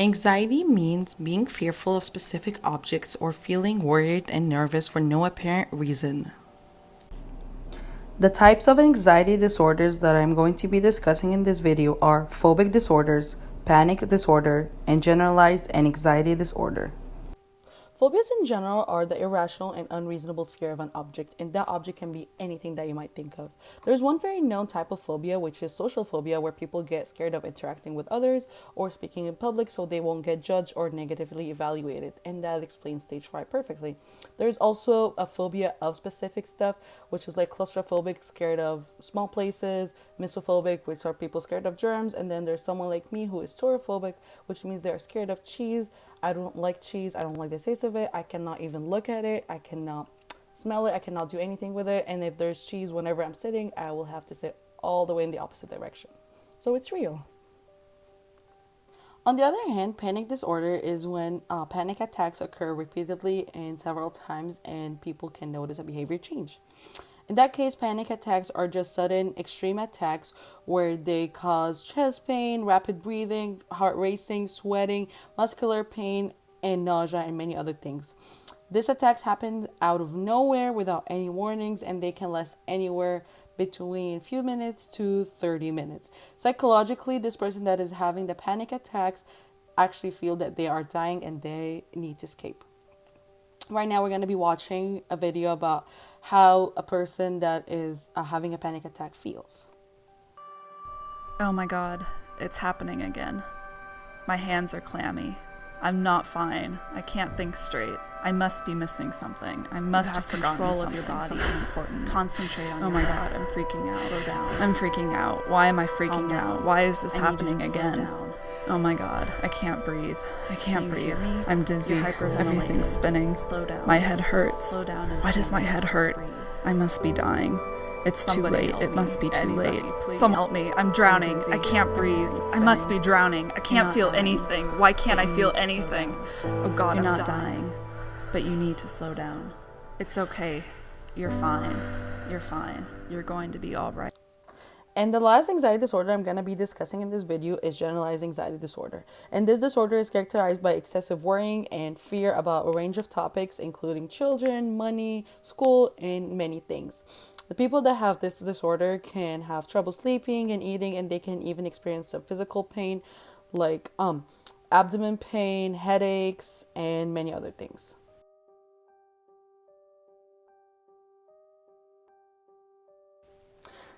Anxiety means being fearful of specific objects or feeling worried and nervous for no apparent reason. The types of anxiety disorders that I'm going to be discussing in this video are phobic disorders, panic disorder, and generalized anxiety disorder. Phobias in general are the irrational and unreasonable fear of an object, and that object can be anything that you might think of. There's one very known type of phobia, which is social phobia, where people get scared of interacting with others or speaking in public so they won't get judged or negatively evaluated, and that explains stage fright perfectly. There's also a phobia of specific stuff, which is like claustrophobic, scared of small places, misophobic, which are people scared of germs, and then there's someone like me who is tourophobic, which means they're scared of cheese. I don't like cheese. I don't like the taste of it. I cannot even look at it. I cannot smell it. I cannot do anything with it. And if there's cheese whenever I'm sitting, I will have to sit all the way in the opposite direction. So it's real. On the other hand, panic disorder is when panic attacks occur repeatedly and several times, and people can notice a behavior change. In that case, panic attacks are just sudden, extreme attacks where they cause chest pain, rapid breathing, heart racing, sweating, muscular pain, and nausea, and many other things. These attacks happen out of nowhere without any warnings, and they can last anywhere between a few minutes to 30 minutes. Psychologically, this person that is having the panic attacks actually feel that they are dying and they need to escape. Right now, we're going to be watching a video about how a person that is having a panic attack feels. Oh my god, it's happening again. My hands are clammy. I'm not fine. I can't think straight. I must be missing something. I must have forgotten control something, of your body. something important. Concentrate on Oh your my breath. god, I'm freaking out. Slow down. I'm freaking out. Why am I freaking Calm out? down. Why is this I need you happening to slow again? down. Oh my god, I can't breathe. I can't Do you breathe. hear me? I'm dizzy. You're hyperventilating. Everything's spinning. Slow down. My head hurts. Slow down and Why does my please head just hurt? breathe. I must be dying. It's Somebody too late. help It me. must be too Anybody, late. please. Someone help me. I'm drowning. dizzy. I can't breathe. Everything's I must be spinning. drowning. I can't not feel dying. anything. Why can't But I you feel need to slow anything? down. Oh god, You're I'm not dying. But you need to slow down. It's okay. You're fine. You're fine. You're going to be all right. And the last anxiety disorder I'm going to be discussing in this video is generalized anxiety disorder. And this disorder is characterized by excessive worrying and fear about a range of topics, including children, money, school, and many things. The people that have this disorder can have trouble sleeping and eating, and they can even experience some physical pain like abdomen pain, headaches, and many other things.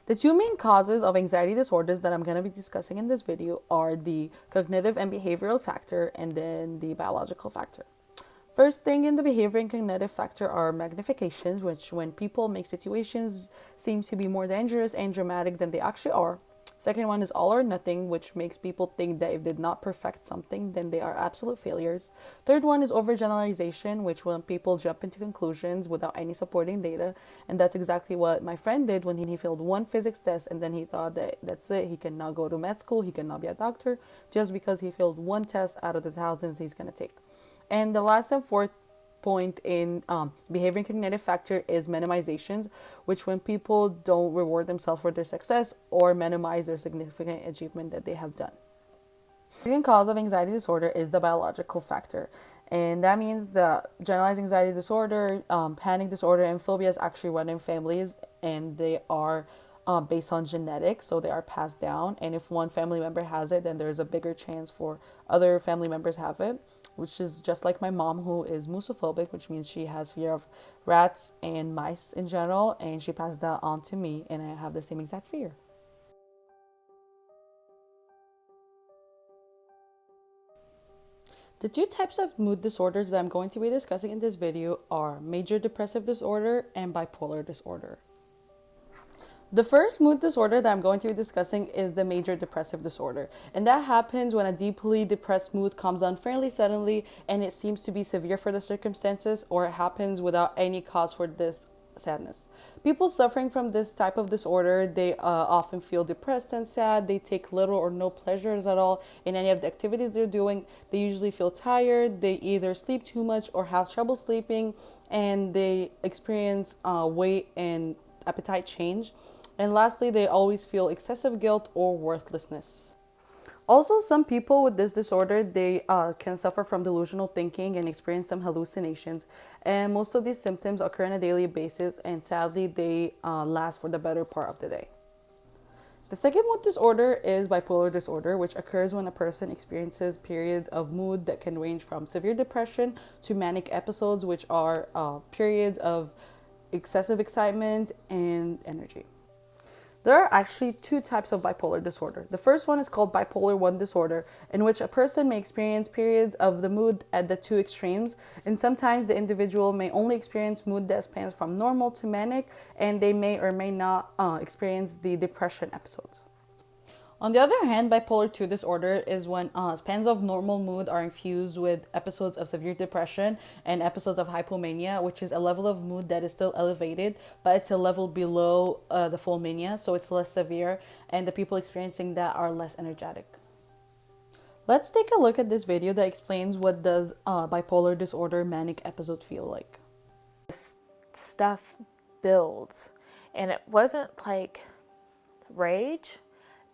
The two main causes of anxiety disorders that I'm going to be discussing in this video are the cognitive and behavioral factor and then the biological factor. First thing in the behavior and cognitive factor are magnifications, which when people make situations seem to be more dangerous and dramatic than they actually are. Second one is all or nothing, which makes people think that if they did not perfect something, then they are absolute failures. Third one is overgeneralization, which when people jump into conclusions without any supporting data. And that's exactly what my friend did when he failed one physics test and then he thought that that's it. He cannot go to med school. He cannot be a doctor just because he failed one test out of the thousands he's going to take. And the last and fourth point in behavior and cognitive factor is minimizations, which when people don't reward themselves for their success or minimize their significant achievement that they have done. The second cause of anxiety disorder is the biological factor, and that means the generalized anxiety disorder, panic disorder, and phobias actually run in families, and they are based on genetics, so they are passed down. And if one family member has it, then there's a bigger chance for other family members have it, which is just like my mom, who is musophobic, which means she has fear of rats and mice in general, and she passed that on to me, and I have the same exact fear. The two types of mood disorders that I'm going to be discussing in this video are major depressive disorder and bipolar disorder. The first mood disorder that I'm going to be discussing is the major depressive disorder. And that happens when a deeply depressed mood comes on fairly suddenly and it seems to be severe for the circumstances, or it happens without any cause for this sadness. People suffering from this type of disorder, they often feel depressed and sad. They take little or no pleasures at all in any of the activities they're doing. They usually feel tired. They either sleep too much or have trouble sleeping, and they experience weight and appetite change. And lastly, they always feel excessive guilt or worthlessness. Also, some people with this disorder, they can suffer from delusional thinking and experience some hallucinations. And most of these symptoms occur on a daily basis, and sadly, they last for the better part of the day. The second mood disorder is bipolar disorder, which occurs when a person experiences periods of mood that can range from severe depression to manic episodes, which are periods of excessive excitement and energy. There are actually two types of bipolar disorder. The first one is called bipolar 1 disorder, in which a person may experience periods of the mood at the two extremes, and sometimes the individual may only experience mood that spans from normal to manic, and they may or may not experience the depression episodes. On the other hand, bipolar 2 disorder is when spans of normal mood are infused with episodes of severe depression and episodes of hypomania, which is a level of mood that is still elevated, but it's a level below the full mania, so it's less severe, and the people experiencing that are less energetic. Let's take a look at this video that explains what does bipolar disorder manic episode feel like. This stuff builds, and it wasn't like rage,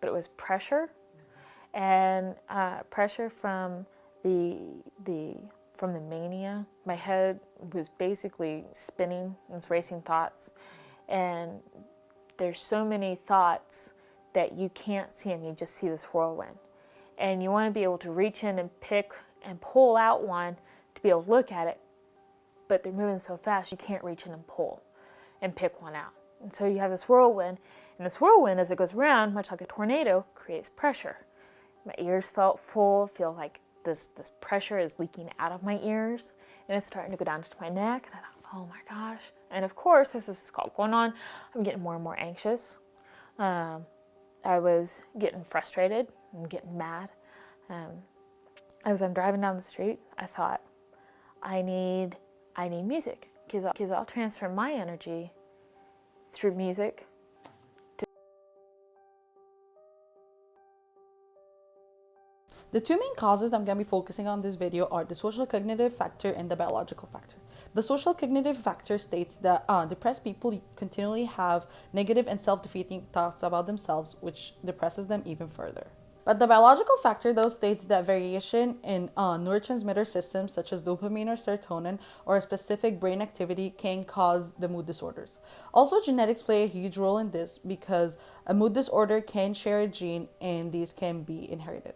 but it was pressure, and pressure from the mania. My head was basically spinning. It was racing thoughts, and there's so many thoughts that you can't see them. You just see this whirlwind, and you want to be able to reach in and pick and pull out one to be able to look at it, but they're moving so fast you can't reach in and pull and pick one out. And so you have this whirlwind, and this whirlwind, as it goes around, much like a tornado, creates pressure. My ears felt full, feel like this pressure is leaking out of my ears, and it's starting to go down to my neck, and I thought, oh my gosh. And of course, as this is all going on, I'm getting more and more anxious. I was getting frustrated and getting mad. As I'm driving down the street, I thought, I need music, because I'll transfer my energy through music. The two main causes that I'm going to be focusing on in this video are the social cognitive factor and the biological factor. The social cognitive factor states that depressed people continually have negative and self-defeating thoughts about themselves, which depresses them even further. But the biological factor, though, states that variation in neurotransmitter systems such as dopamine or serotonin or a specific brain activity can cause the mood disorders. Also, genetics play a huge role in this because a mood disorder can share a gene and these can be inherited.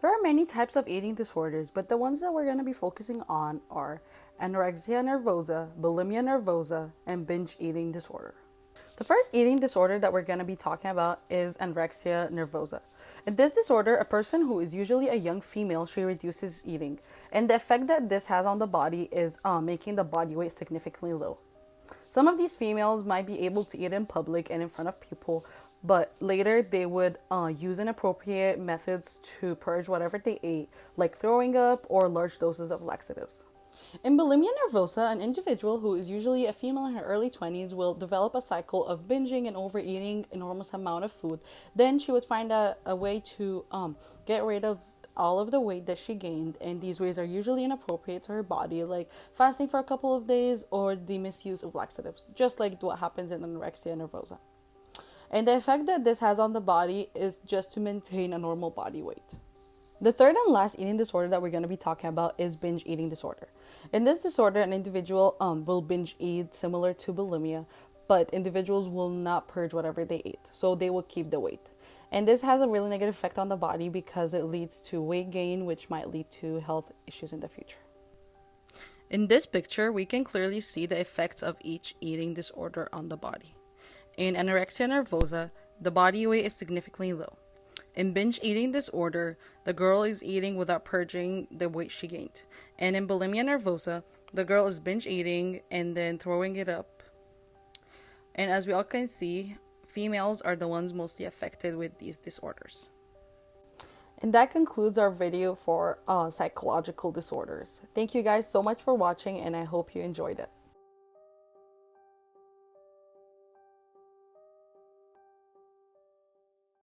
There are many types of eating disorders, but the ones that we're going to be focusing on are anorexia nervosa, bulimia nervosa, and binge eating disorder. The first eating disorder that we're going to be talking about is anorexia nervosa. In this disorder, a person who is usually a young female, she reduces eating, and the effect that this has on the body is making the body weight significantly low. Some of these females might be able to eat in public and in front of people, but later they would use inappropriate methods to purge whatever they ate, like throwing up or large doses of laxatives. In bulimia nervosa, an individual who is usually a female in her early 20s will develop a cycle of binging and overeating enormous amount of food. Then she would find a way to get rid of all of the weight that she gained, and these ways are usually inappropriate to her body, like fasting for a couple of days or the misuse of laxatives, just like what happens in anorexia nervosa. And the effect that this has on the body is just to maintain a normal body weight. The third and last eating disorder that we're going to be talking about is binge eating disorder. In this disorder, an individual will binge eat similar to bulimia, but individuals will not purge whatever they ate, so they will keep the weight. And this has a really negative effect on the body because it leads to weight gain, which might lead to health issues in the future. In this picture, we can clearly see the effects of each eating disorder on the body. In anorexia nervosa, the body weight is significantly low. In binge eating disorder, the girl is eating without purging the weight she gained. And in bulimia nervosa, the girl is binge eating and then throwing it up. And as we all can see, females are the ones mostly affected with these disorders. And that concludes our video for psychological disorders. Thank you guys so much for watching, and I hope you enjoyed it.